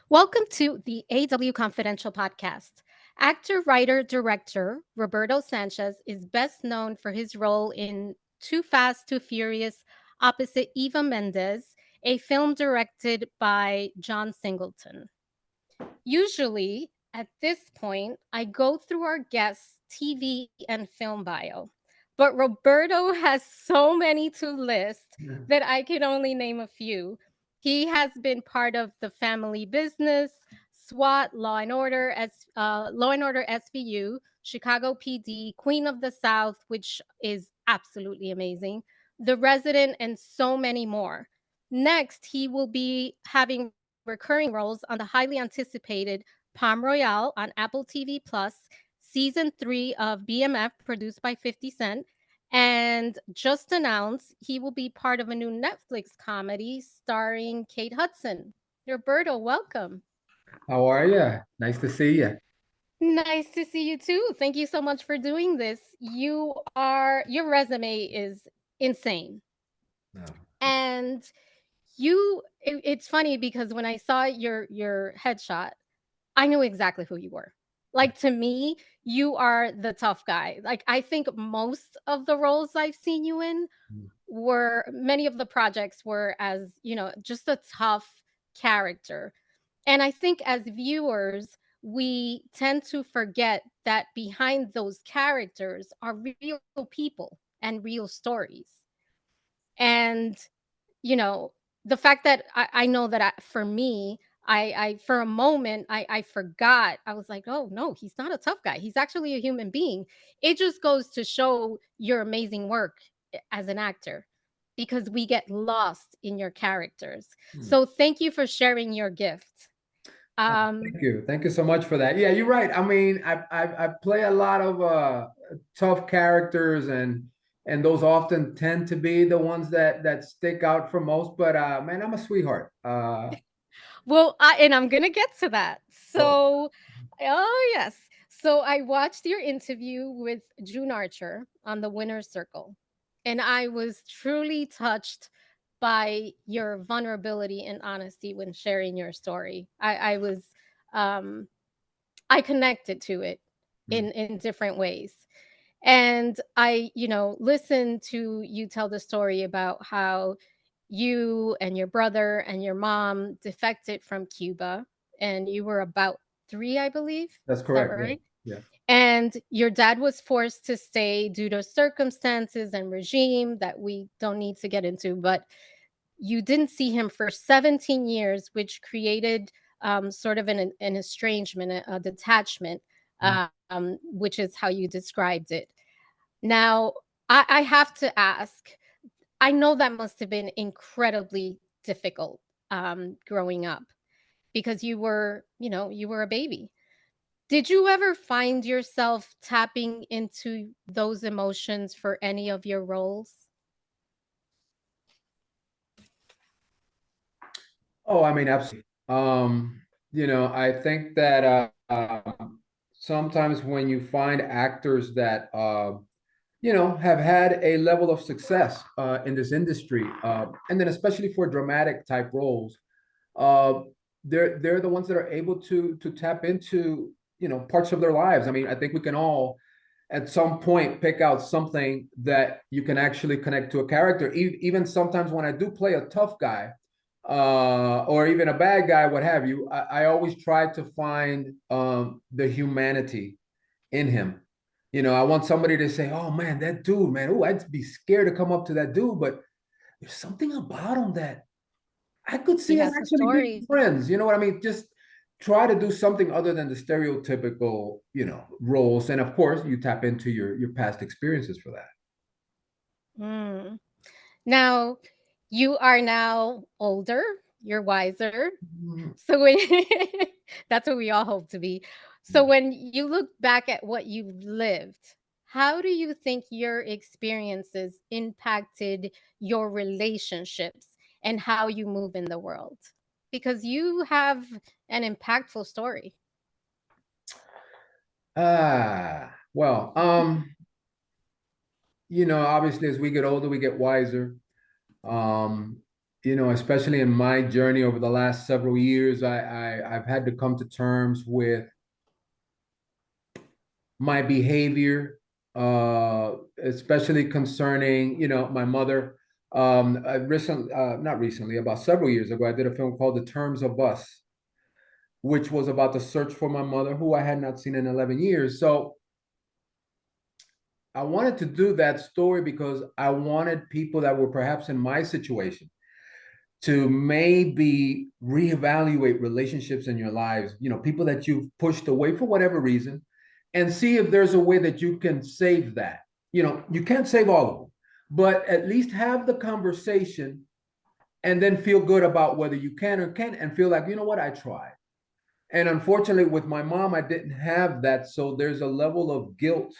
Welcome to the AW Confidential podcast. Actor, writer, director Roberto Sanches is best known for his role in Too Fast, Too Furious opposite Eva Mendez, a film directed by John Singleton. Usually, at this point, I go through our guests' TV and film bio, but Roberto has so many to list Yeah. that I can only name a few. He has been part of the family business, SWAT, Law and Order SVU, Chicago PD, Queen of the South, which is absolutely amazing, The Resident, and so many more. Next, he will be having recurring roles on the highly anticipated Palm Royale on Apple TV Plus, season 3 of BMF, produced by 50 Cent. And just announced he will be part of a new Netflix comedy starring Kate Hudson. Roberto, welcome. How are you? Nice to see you. Nice to see you too. Thank you so much for doing this. Your resume is insane. No. And it's funny because when I saw your headshot, I knew exactly who you were. Like, to me, you are the tough guy. Like, I think most of the roles I've seen you in were many of the projects were as, just a tough character. And I think as viewers, we tend to forget that behind those characters are real people and real stories. And the fact that I know that for me, I for a moment I forgot. I was like, oh no, he's not a tough guy. He's actually a human being. It just goes to show your amazing work as an actor, because we get lost in your characters. Hmm. So thank you for sharing your gift. Thank you. Thank you so much for that. Yeah, you're right. I mean, I play a lot of tough characters, and those often tend to be the ones that stick out for most. But man, I'm a sweetheart. Well, and I'm gonna get to that. Oh, Oh yes. So I watched your interview with June Archer on the Winner's Circle, and I was truly touched by your vulnerability and honesty when sharing your story. Um, I connected to it mm, in different ways. And I, listened to you tell the story about how you and your brother and your mom defected from Cuba, and you were about 3, I believe. that's Is that correct. Yeah, right? yeah. And your dad was forced to stay due to circumstances and regime that we don't need to get into, but you didn't see him for 17 years, which created sort of an estrangement, a detachment, Mm. which is how you described it. Now, I have to ask, I know that must have been incredibly difficult growing up, because you were a baby. Did you ever find yourself tapping into those emotions for any of your roles? Oh, I mean, absolutely. I think that sometimes when you find actors that have had a level of success in this industry, and then especially for dramatic type roles, uh, they're the ones that are able to tap into parts of their lives. I mean, I think we can all at some point pick out something that you can actually connect to a character. Even sometimes when I do play a tough guy, or even a bad guy, what have you, I always try to find the humanity in him. I want somebody to say, "Oh man, that dude, man, oh, I'd be scared to come up to that dude, but there's something about him that I could He see us has a actually being story. friends." You know what I mean? Just try to do something other than the stereotypical, roles, and of course, you tap into your past experiences for that. Mm. Now, you are now older, you're wiser. So when that's what we all hope to be. So when you look back at what you've lived, how do you think your experiences impacted your relationships and how you move in the world? Because you have an impactful story. Well, obviously as we get older, we get wiser. Um, especially in my journey over the last several years, I've had to come to terms with my behavior, especially concerning, my mother. Not recently, about several years ago, I did a film called The Terms of Us, which was about the search for my mother, who I had not seen in 11 years. So I wanted to do that story because I wanted people that were perhaps in my situation to maybe reevaluate relationships in your lives, people that you've pushed away for whatever reason, and see if there's a way that you can save that. You can't save all of them, but at least have the conversation and then feel good about whether you can or can't and feel like, you know what, I tried. And unfortunately, with my mom, I didn't have that. So there's a level of guilt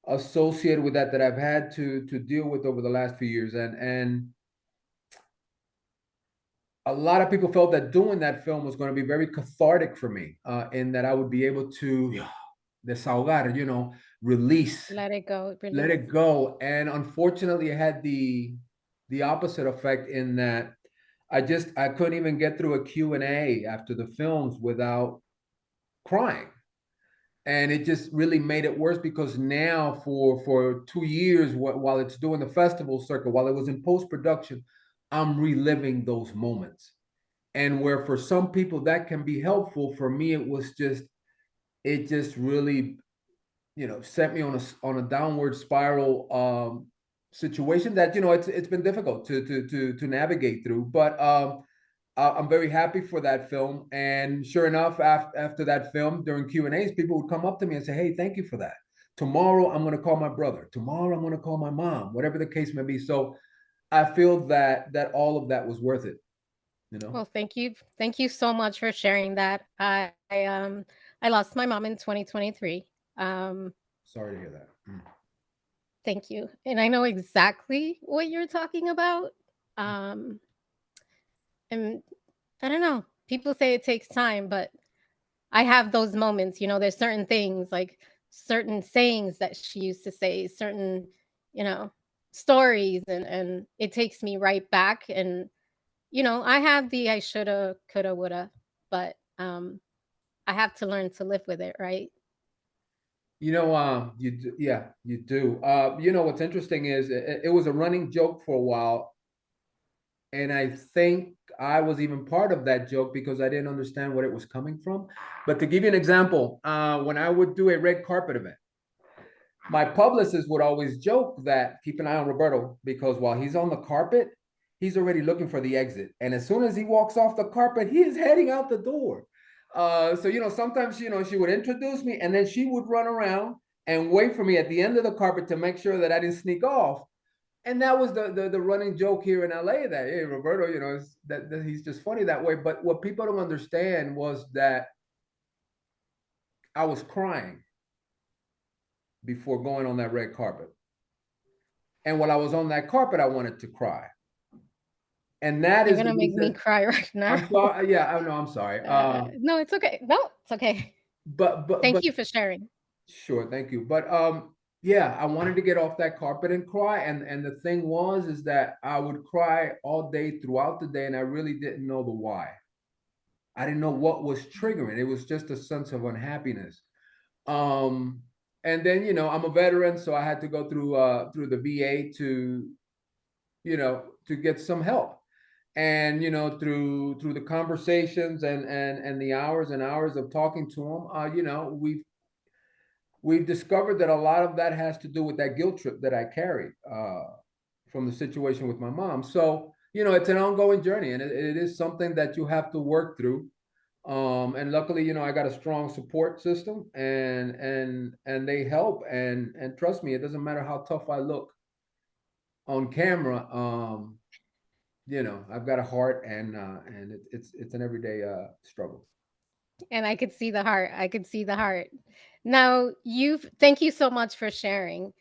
associated with that I've had to deal with over the last few years. And a lot of people felt that doing that film was going to be very cathartic for me, in that I would be able to desahogar, release, Let it go, let release. it go. And unfortunately, it had the opposite effect in that I couldn't even get through a Q&A after the films without crying. And it just really made it worse because now for 2 years, while it's doing the festival circuit, while it was in post-production, I'm reliving those moments. And where for some people that can be helpful, for me it just really, set me on a downward spiral, situation that, it's been difficult to navigate through. But I'm very happy for that film. And sure enough, after that film, during Q&As, people would come up to me and say, hey, thank you for that. Tomorrow, I'm going to call my brother. Tomorrow, I'm going to call my mom, whatever the case may be. So I feel that all of that was worth it, you know? Well, thank you. Thank you so much for sharing that. I lost my mom in 2023. Um, Sorry to hear that. Thank you. And I know exactly what you're talking about. Um, and I don't know. People say it takes time, but I have those moments, there's certain things like certain sayings that she used to say, certain, you know, stories, and it takes me right back. And I have the I shoulda, coulda, woulda, but I have to learn to live with it, right? You do, yeah, you do. What's interesting is it was a running joke for a while, and I think I was even part of that joke because I didn't understand what it was coming from. But to give you an example, when I would do a red carpet event, my publicist would always joke that keep an eye on Roberto because while he's on the carpet, he's already looking for the exit. And as soon as he walks off the carpet, he is heading out the door. So, sometimes, she would introduce me and then she would run around and wait for me at the end of the carpet to make sure that I didn't sneak off. And that was the running joke here in LA that, hey, Roberto, that he's just funny that way. But what people don't understand was that I was crying before going on that red carpet. And while I was on that carpet, I wanted to cry. And that You're is the gonna make me reason. cry right now. I'm sorry. Yeah, I know. I'm sorry. No, it's okay. No, it's okay. But Thank you for sharing. sure, thank you. But yeah, I wanted to get off that carpet and cry. And the thing is that I would cry all day throughout the day, and I really didn't know the why. I didn't know what was triggering. It was just a sense of unhappiness. Um, and then I'm a veteran, so I had to go through the VA to get some help. And through the conversations and the hours and hours of talking to them, we've discovered that a lot of that has to do with that guilt trip that I carried, from the situation with my mom. So it's an ongoing journey, and it is something that you have to work through. And luckily, I got a strong support system, and they help. And trust me, it doesn't matter how tough I look on camera. I've got a heart, and it's an everyday struggle. And I could see the heart. I could see the heart. Now, thank you so much for sharing.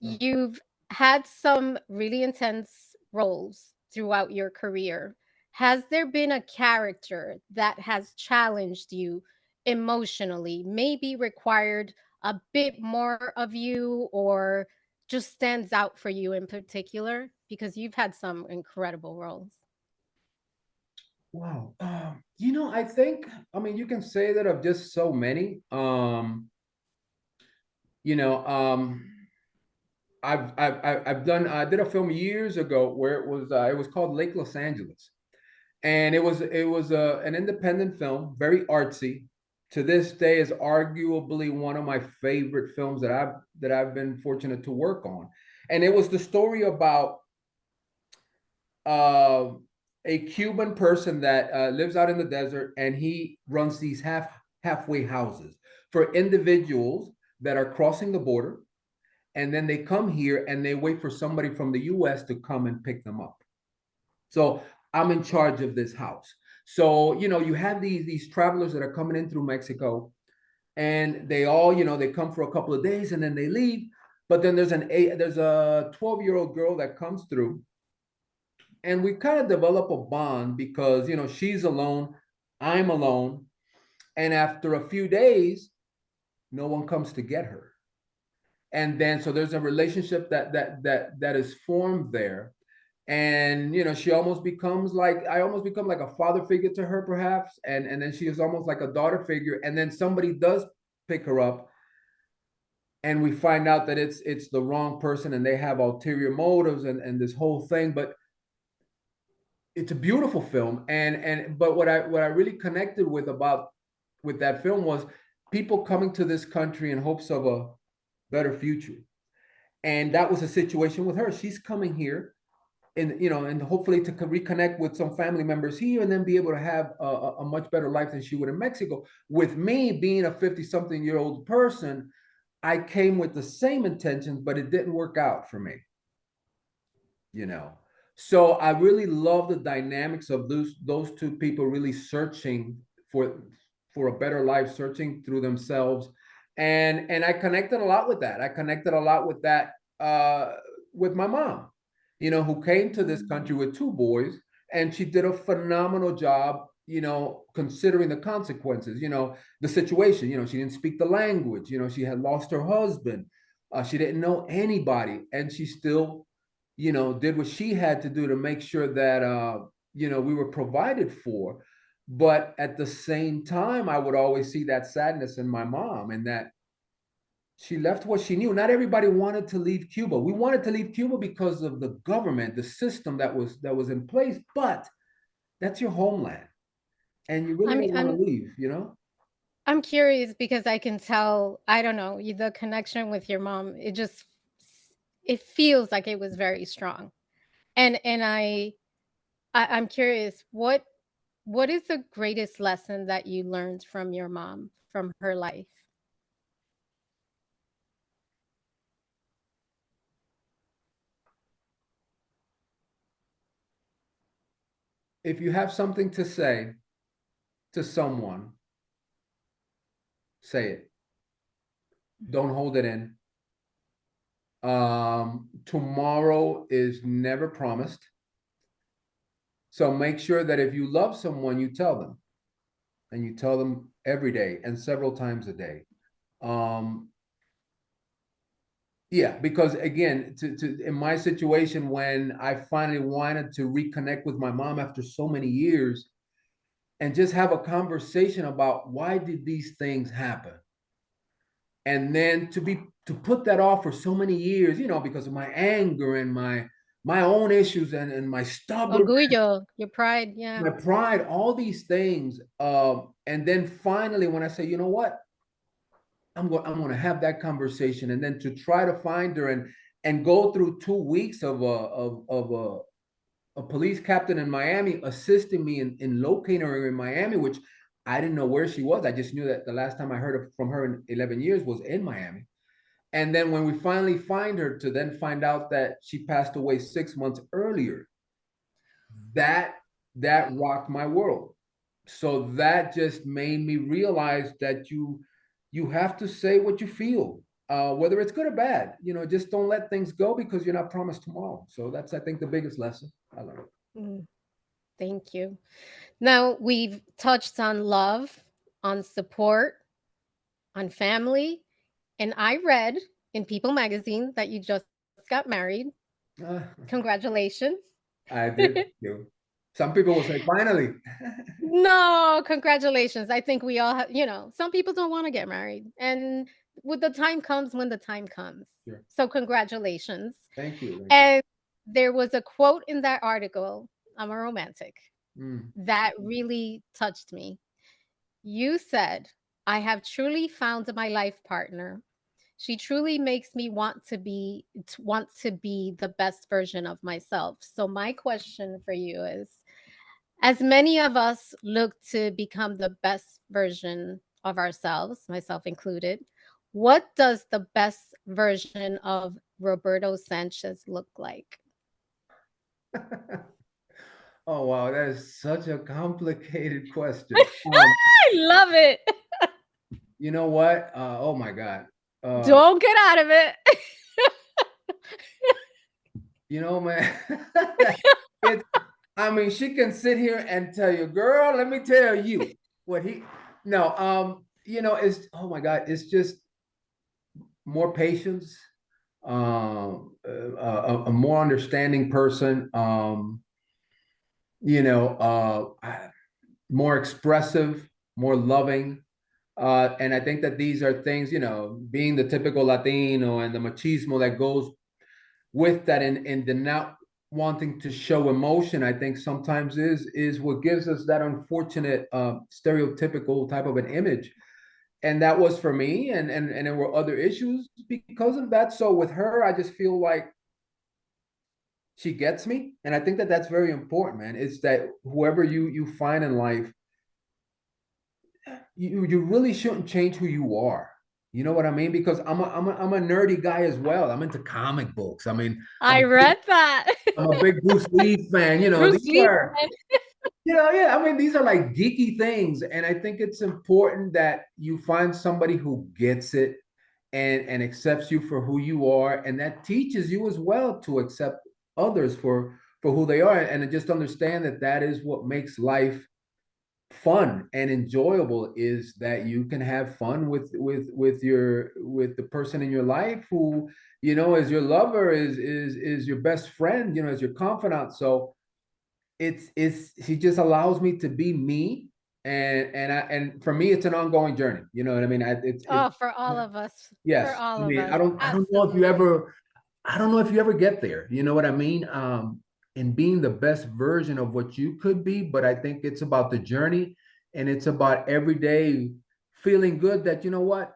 Sure. You've had some really intense roles throughout your career. Has there been a character that has challenged you emotionally, maybe required a bit more of you, or just stands out for you in particular? Because you've had some incredible roles. Wow. I think, I mean, you can say that of just so many. You know, I've done, I did a film years ago where it was called Lake Los Angeles, and it was an independent film, very artsy. To this day, is arguably one of my favorite films that I've been fortunate to work on, and it was the story about uh, a Cuban person that lives out in the desert, and he runs these halfway houses for individuals that are crossing the border, and then they come here and they wait for somebody from the U.S. to come and pick them up. So I'm in charge of this house. So you have these travelers that are coming in through Mexico, and they all they come for a couple of days and then they leave. But then there's a 12-year-old girl that comes through, and we kind of develop a bond because she's alone, I'm alone, and after a few days, no one comes to get her. And then so there's a relationship that is formed there, and she almost becomes like I almost become like a father figure to her, perhaps, and then she is almost like a daughter figure, and then somebody does pick her up, and we find out that it's the wrong person, and they have ulterior motives, and this whole thing. But it's a beautiful film, and but what I really connected with about with that film was people coming to this country in hopes of a better future. And that was a situation with her. She's coming here and hopefully to reconnect with some family members here, and then be able to have a much better life than she would in Mexico. With me being a 50-something-year-old person, I came with the same intentions, but it didn't work out for me, you know. So I really love the dynamics of those two people really searching for a better life, searching through themselves. And I connected a lot with that. I connected a lot with that with my mom, who came to this country with two boys, and she did a phenomenal job, considering the consequences, the situation. She didn't speak the language, she had lost her husband, she didn't know anybody, and she still did what she had to do to make sure that we were provided for. But at the same time, I would always see that sadness in my mom, and that she left what she knew. Not everybody wanted to leave Cuba. We wanted to leave Cuba because of the government, the system that was in place. But that's your homeland, and you I really mean, don't want to leave. I'm curious because I can tell, I don't know, the connection with your mom, it feels like it was very strong. And I'm curious, what is the greatest lesson that you learned from your mom, from her life? If you have something to say to someone, say it. Don't hold it in. Tomorrow is never promised. So make sure that if you love someone, you tell them, and you tell them every day and several times a day. Um, yeah, because again, in my situation, when I finally wanted to reconnect with my mom after so many years and just have a conversation about why did these things happen, and then to put that off for so many years, because of my anger and my own issues, and my stubborn, Orgullo, your pride, my yeah. pride, all these things. And then finally, when I say, you know what, I'm going to have that conversation, and then to try to find her, and go through 2 weeks of a police captain in Miami assisting me in locating her in Miami, which I didn't know where she was. I just knew that the last time I heard from her in 11 years was in Miami. And then when we finally find her, to then find out that she passed away 6 months earlier, that that rocked my world. So that just made me realize that you have to say what you feel, whether it's good or bad. Just don't let things go because you're not promised tomorrow. So that's, I think, the biggest lesson I learned. Mm, thank you. Now, we've touched on love, on support, on family, and I read in People magazine that you just got married. Uh, Congratulations. I did too. Some people will say, finally. No, congratulations. I think we all have, some people don't want to get married. And with the time comes when the time comes. Sure. So congratulations. Thank you. Thank you. And there was a quote in that article, I'm a romantic, Mm. that really touched me. You said, I have truly found my life partner. She truly makes me want to be the best version of myself. So my question for you is, as many of us look to become the best version of ourselves, myself included, what does the best version of Roberto Sanchez look like? Oh, wow. That is such a complicated question. I love it. You know what? Oh my God. Uh, Don't get out of it. man, it's, I mean, she can sit here and tell you, girl, let me tell you what he, no, it's, oh my God, it's just more patience, a more understanding person, more expressive, more loving. And I think that these are things, being the typical Latino and the machismo that goes with that, and the not wanting to show emotion, I think sometimes is what gives us that unfortunate stereotypical type of an image. And that was for me, and there were other issues because of that. So with her, I just feel like she gets me, and I think that that's very important, man. It's that whoever you find in life, you really shouldn't change who you are. You know what I mean? Because I'm a nerdy guy as well. I'm into comic books. I mean, I'm I read that. I'm a big Bruce Lee fan. Bruce These Lee. are, yeah. I mean, these are like geeky things, and I think it's important that you find somebody who gets it and accepts you for who you are, and that teaches you as well to accept others for who they are, and to just understand that that is what makes life fun and enjoyable, is that you can have fun with the person in your life who is your lover, is your best friend, is your confidant. So it's he just allows me to be me, and for me it's an ongoing journey. You know what I mean? Oh, for all of us. For Yes. I all of mean, us. I don't know if Absolutely. you ever get there. You know what I mean? In being the best version of what you could be, but I think it's about the journey, and it's about every day feeling good that, you know what,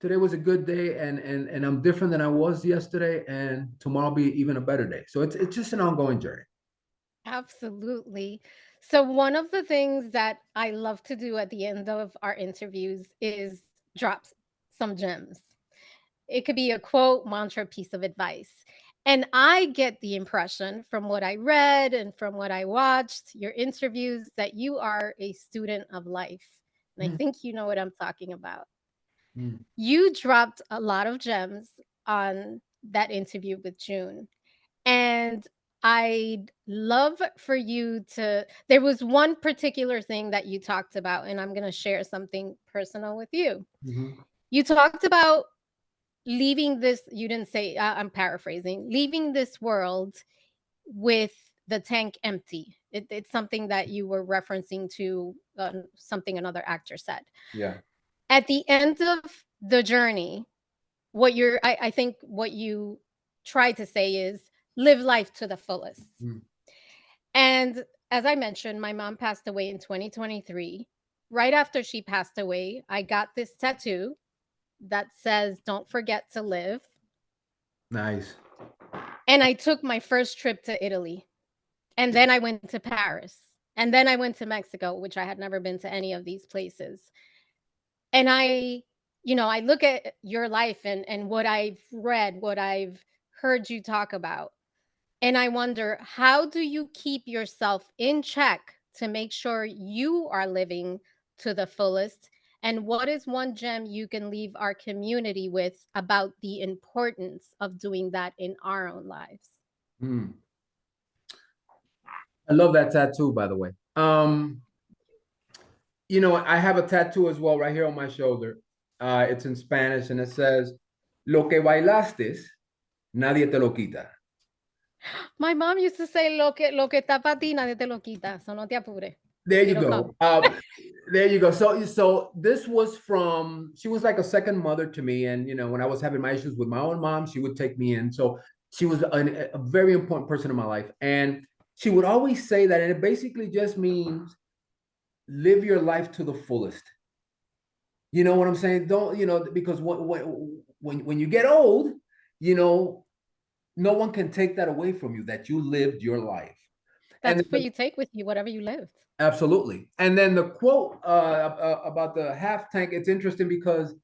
today was a good day, and I'm different than I was yesterday, and tomorrow will be even a better day. So it's just an ongoing journey. Absolutely. So, one of the things that I love to do at the end of our interviews is drop some gems. It could be a quote, mantra, piece of advice. And I get the impression from what I read and from what I watched, your interviews, that you are a student of life. And I Mm, think you know what I'm talking about. mm, You dropped a lot of gems on that interview with June. And I'd love for you to, there was one particular thing that you talked about, and I'm going to share something personal with you. mhm. You talked about leaving this, you didn't say, I'm paraphrasing, leaving this world with the tank empty. It's something that you were referencing to, something another actor said. Yeah. At the end of the journey, I think what you try to say is live life to the fullest. Mm, And as I mentioned, my mom passed away in 2023. Right after she passed away, I got this tattoo that says, "Don't forget to live." nice. And I took my first trip to Italy. And then I went to Paris. And then I went to Mexico, which I had never been to any of these places. And I look at your life and what I've read, what I've heard you talk about. And I wonder, how do you keep yourself in check to make sure you are living to the fullest? And what is one gem you can leave our community with about the importance of doing that in our own lives? Mm. I love that tattoo, by the way. I have a tattoo as well right here on my shoulder. It's in Spanish, and it says, "Lo que bailaste, nadie te lo quita." My mom used to say, lo que está para ti, nadie te lo quita, so no te apures. There you It'll come. go. There you go. So this was from, she was like a second mother to me. And, when I was having my issues with my own mom, she would take me in. So she was a very important person in my life. And she would always say that, and it basically just means live your life to the fullest. You know what I'm saying? Don't, because when you get old, no one can take that away from you, that you lived your life. That's And what you take with you, whatever you lived. absolutely. And then the quote about the half tank, it's interesting because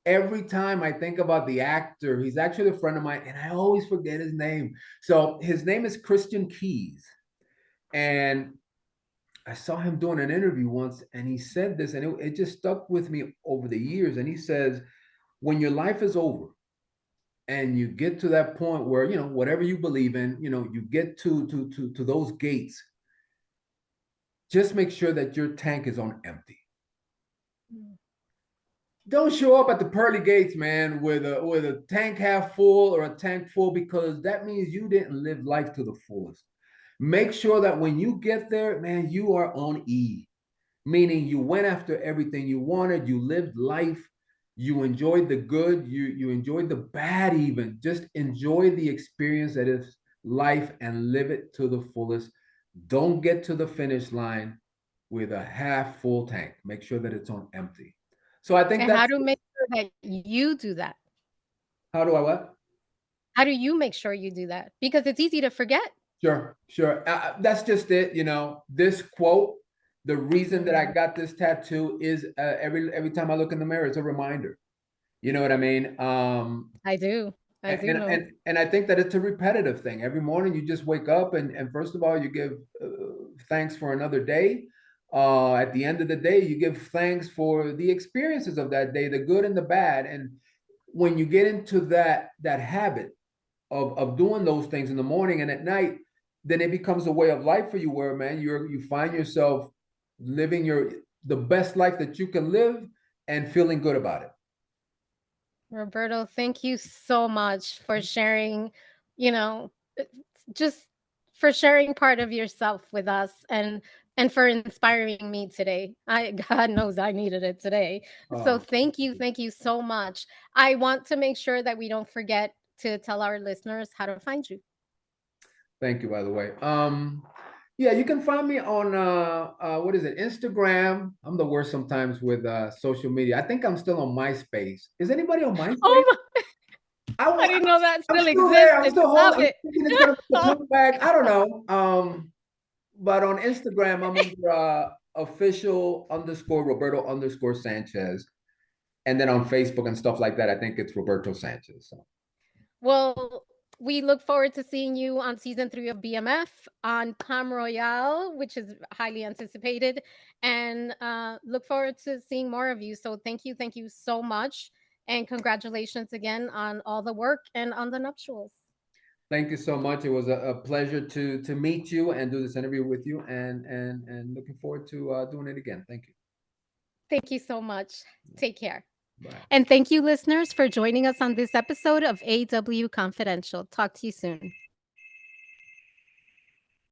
every time I think about the actor, he's actually a friend of mine, and I always forget his name. So his name is Christian Keys. And I saw him doing an interview once, and he said this, and it just stuck with me over the years. And he says, when your life is over and you get to that point where, whatever you believe in, you get to those gates, just make sure that your tank is on empty. Don't show up at the pearly gates, man, with a tank half full or a tank full, because that means you didn't live life to the fullest. Make sure that when you get there, man, you are on E, meaning you went after everything you wanted, you lived life, you enjoyed the good, you enjoyed the bad, even. Just enjoy the experience that is life and live it to the fullest. Don't get to the finish line with a half full tank. Make sure that it's on empty. So I think And how that's, to make sure that you do that? how do I what? How do you make sure you do that? Because it's easy to forget. Sure. That's just it. This quote, the reason that I Mhm. got this tattoo is every time I look in the mirror, it's a reminder. You know what I mean? I do. I do And know. and and I think that it's a repetitive thing. Every morning you just wake up, and first of all, you give thanks for another day. At the end of the day, you give thanks for the experiences of that day, the good and the bad. And when you get into that habit of doing those things in the morning and at night, then it becomes a way of life for you, where, man, you find yourself living the best life that you can live and feeling good about it. Roberto, thank you so much for sharing, you know, uh, just for sharing part of yourself with us, and for inspiring me today. I God knows I needed it today. So Oh, thank you so much. I want to make sure that we don't forget to tell our listeners how to find you. thank you, by the way. Yeah, you can find me on what is it, Instagram. I'm the worst sometimes with social media. I think I'm still on MySpace. Is anybody on MySpace? Oh my, I, I wa- didn't know that I'm still still there. I'm existed. still Stop holding. I'm it. thinking it's gonna come back. I don't know. But on Instagram, I'm under official underscore Roberto underscore Sanchez. And then on Facebook and stuff like that, I think it's Roberto Sanches. So Well, we look forward to seeing you on season 3 of BMF, on Palm Royale, which is highly anticipated, and look forward to seeing more of you. So thank you so much, and congratulations again on all the work and on the nuptials. thank you so much. It was a pleasure to meet you and do this interview with you, and looking forward to doing it again. Thank you. Thank you so much. Take care. Bye. And thank you, listeners, for joining us on this episode of AW Confidential. Talk to you soon.